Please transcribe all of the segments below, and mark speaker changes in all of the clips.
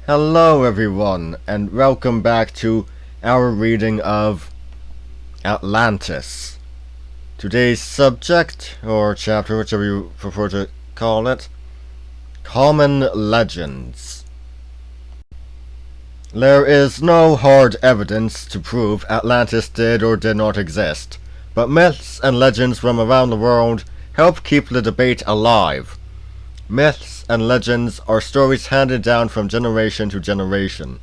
Speaker 1: Hello everyone, and welcome back to our reading of Atlantis. Today's subject, or chapter, whichever you prefer to call it, Common Legends. There is no hard evidence to prove Atlantis did or did not exist, but myths and legends from around the world help keep the debate alive. Myths and legends are stories handed down from generation to generation.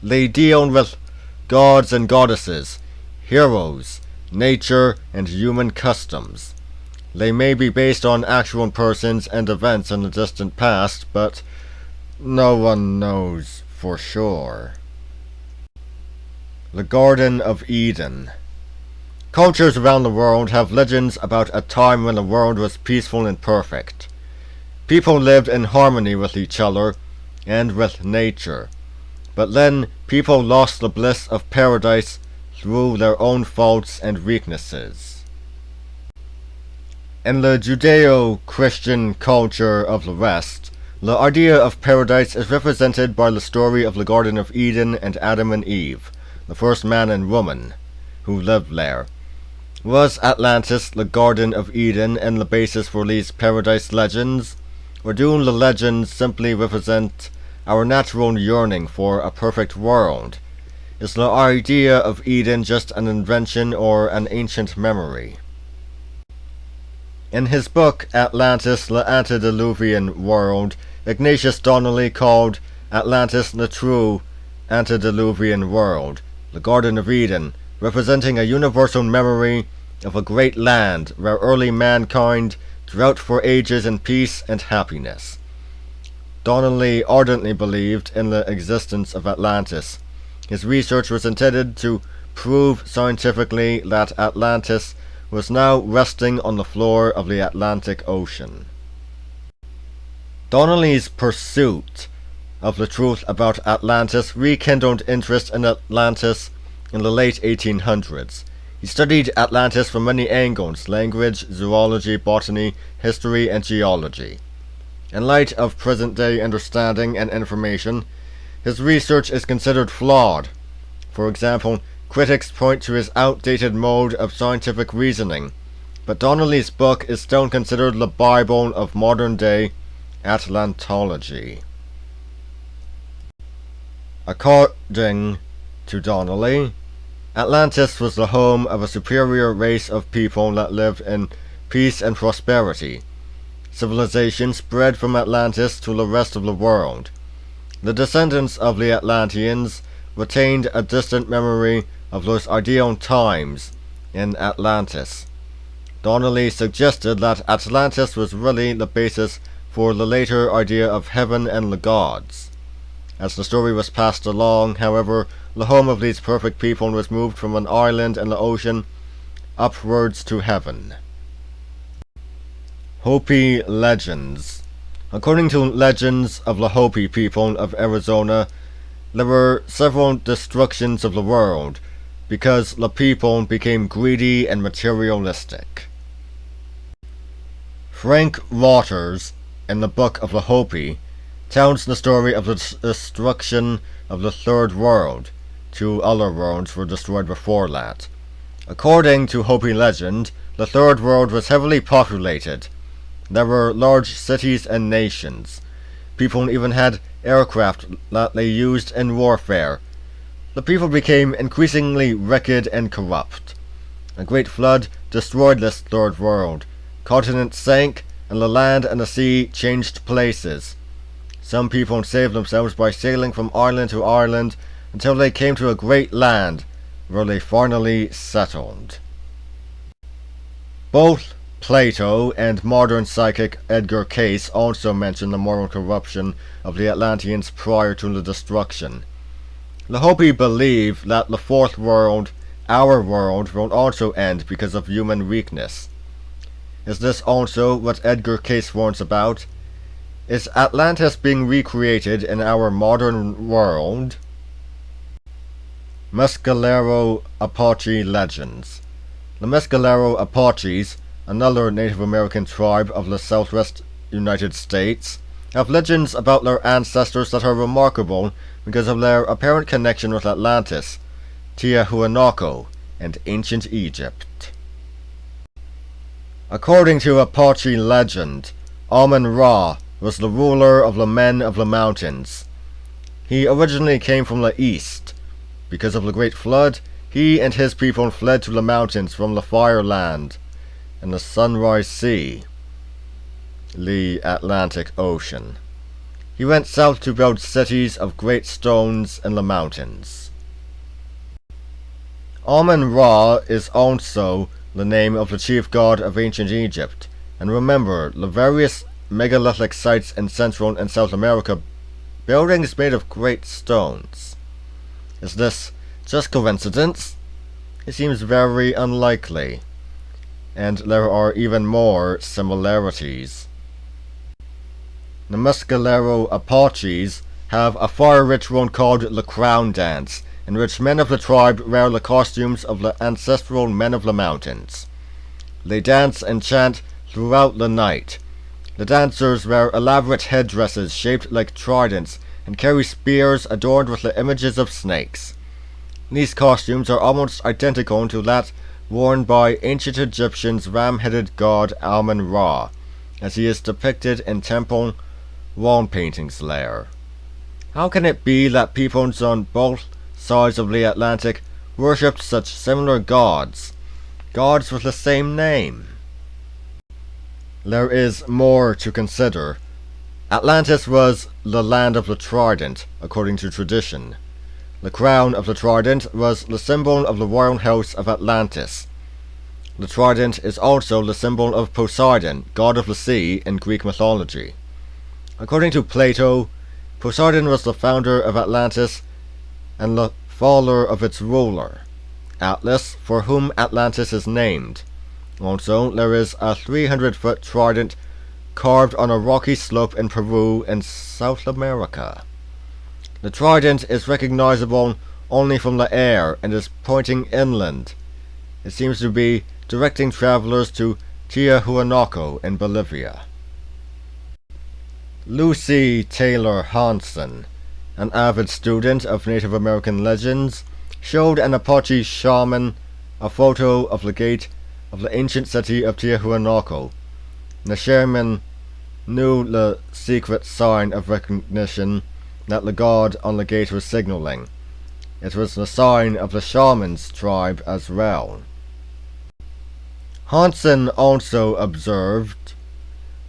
Speaker 1: They deal with gods and goddesses, heroes, nature, and human customs. They may be based on actual persons and events in the distant past, but no one knows for sure. The Garden of Eden. Cultures around the world have legends about a time when the world was peaceful and perfect. People lived in harmony with each other and with nature. But then people lost the bliss of paradise through their own faults and weaknesses. In the Judeo-Christian culture of the West, the idea of paradise is represented by the story of the Garden of Eden and Adam and Eve, the first man and woman, who lived there. Was Atlantis the Garden of Eden and the basis for these paradise legends? Or do the legends simply represent our natural yearning for a perfect world? Is the idea of Eden just an invention or an ancient memory? In his book Atlantis, the Antediluvian World, Ignatius Donnelly called Atlantis the true antediluvian world, the Garden of Eden, representing a universal memory of a great land where early mankind dwelt for ages in peace and happiness. Donnelly ardently believed in the existence of Atlantis. His research was intended to prove scientifically that Atlantis was now resting on the floor of the Atlantic Ocean. Donnelly's pursuit of the truth about Atlantis rekindled interest in Atlantis in the late 1800s. He studied Atlantis from many angles: language, zoology, botany, history, and geology. In light of present-day understanding and information, his research is considered flawed. For example, critics point to his outdated mode of scientific reasoning, but Donnelly's book is still considered the Bible of modern-day Atlantology. According to Donnelly, Atlantis was the home of a superior race of people that lived in peace and prosperity. Civilization spread from Atlantis to the rest of the world. The descendants of the Atlanteans retained a distant memory of those ideal times in Atlantis. Donnelly suggested that Atlantis was really the basis for the later idea of heaven and the gods. As the story was passed along, however, the home of these perfect people was moved from an island in the ocean upwards to heaven. Hopi Legends. According to legends of the Hopi people of Arizona, there were several destructions of the world because the people became greedy and materialistic. Frank Waters, in the Book of the Hopi, tells the story of the destruction of the Third World. Two other worlds were destroyed before that. According to Hopi legend, the Third World was heavily populated. There were large cities and nations. People even had aircraft that they used in warfare. The people became increasingly wicked and corrupt. A great flood destroyed this Third World. Continents sank, and the land and the sea changed places. Some people saved themselves by sailing from island to island until they came to a great land, where they finally settled. Both Plato and modern psychic Edgar Cayce also mention the moral corruption of the Atlanteans prior to the destruction. The Hopi believe that the Fourth World, our world, will also end because of human weakness. Is this also what Edgar Cayce warns about? Is Atlantis being recreated in our modern world? Mescalero Apache Legends. The Mescalero Apaches, another Native American tribe of the southwest United States, have legends about their ancestors that are remarkable because of their apparent connection with Atlantis, Tiahuanaco, and ancient Egypt. According to Apache legend, Amun-Ra was the ruler of the men of the mountains. He originally came from the east. Because of the Great Flood, he and his people fled to the mountains from the Fire Land and the Sunrise Sea, the Atlantic Ocean. He went south to build cities of great stones in the mountains. Amun-Ra is also the name of the chief god of ancient Egypt, and remember, the various megalithic sites in Central and South America, buildings made of great stones. Is this just coincidence? It seems very unlikely, and there are even more similarities. The Mescalero Apaches have a fire ritual called the Crown Dance, in which men of the tribe wear the costumes of the ancestral men of the mountains. They dance and chant throughout the night. The dancers wear elaborate headdresses shaped like tridents and carry spears adorned with the images of snakes. These costumes are almost identical to that worn by ancient Egyptians' ram-headed god Amun-Ra, as he is depicted in temple wall paintings there. How can it be that peoples on both sides of the Atlantic worshipped such similar gods with the same name? There is more to consider. Atlantis was the land of the trident, according to tradition. The crown of the trident was the symbol of the royal house of Atlantis. The trident is also the symbol of Poseidon, god of the sea in Greek mythology. According to Plato, Poseidon was the founder of Atlantis and the father of its ruler, Atlas, for whom Atlantis is named. Also, there is a 300-foot trident carved on a rocky slope in Peru in South America. The trident is recognizable only from the air and is pointing inland. It seems to be directing travelers to Tiahuanaco in Bolivia. Lucy Taylor Hansen, an avid student of Native American legends, showed an Apache shaman a photo of the gate of the ancient city of Tiahuanaco. The shaman knew the secret sign of recognition that the god on the gate was signaling. It was the sign of the shaman's tribe as well. Hansen also observed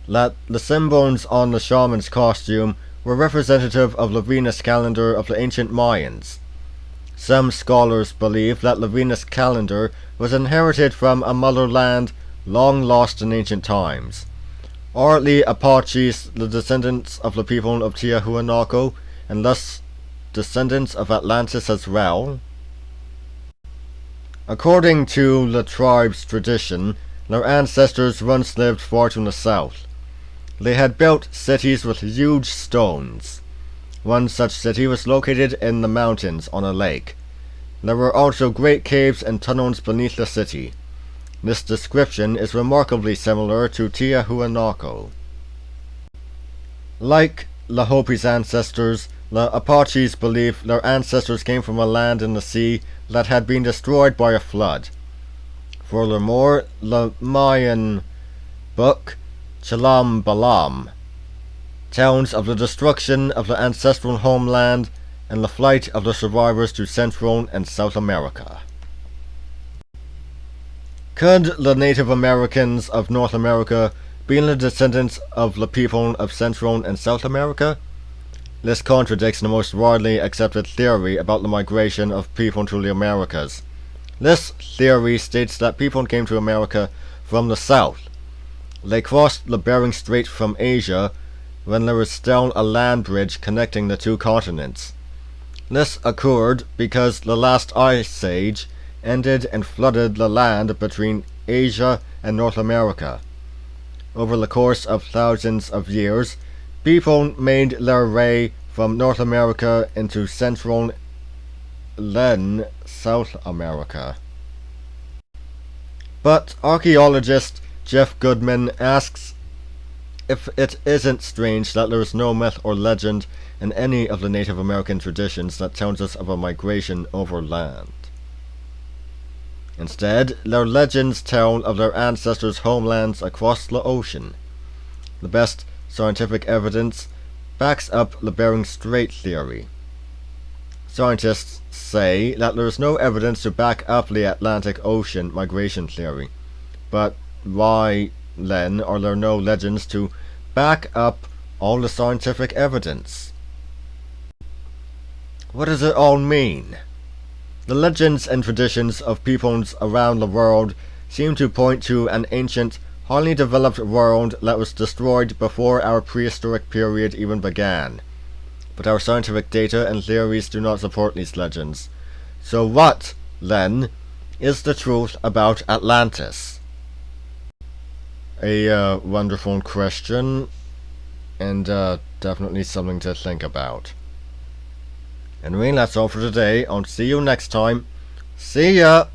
Speaker 1: that the symbols on the shaman's costume were representative of the Venus calendar of the ancient Mayans. Some scholars believe that the Venus calendar was inherited from a motherland long lost in ancient times. Are the Apaches the descendants of the people of Tiahuanaco, and thus descendants of Atlantis as well? According to the tribe's tradition, their ancestors once lived far to the south. They had built cities with huge stones. One such city was located in the mountains on a lake. There were also great caves and tunnels beneath the city. This description is remarkably similar to Tiahuanaco. Like the Hopi's ancestors, the Apaches believe their ancestors came from a land in the sea that had been destroyed by a flood. Furthermore, the Mayan book Chalam Balam tells of the destruction of the ancestral homeland and the flight of the survivors to Central and South America. Could the Native Americans of North America be the descendants of the people of Central and South America? This contradicts the most widely accepted theory about the migration of people to the Americas. This theory states that people came to America from the south. They crossed the Bering Strait from Asia when there was still a land bridge connecting the two continents. This occurred because the last ice age ended and flooded the land between Asia and North America. Over the course of thousands of years, people made their way from North America into Central, then South America. But archaeologist Jeff Goodman asks, if it isn't strange that there is no myth or legend in any of the Native American traditions that tells us of a migration overland. Instead, their legends tell of their ancestors' homelands across the ocean. The best scientific evidence backs up the Bering Strait theory. Scientists say that there is no evidence to back up the Atlantic Ocean migration theory. But why, then, are there no legends to back up all the scientific evidence? What does it all mean? The legends and traditions of peoples around the world seem to point to an ancient, highly developed world that was destroyed before our prehistoric period even began. But our scientific data and theories do not support these legends. So what, then, is the truth about Atlantis? A wonderful question, and definitely something to think about. Anyway, that's all for today. I'll see you next time. See ya!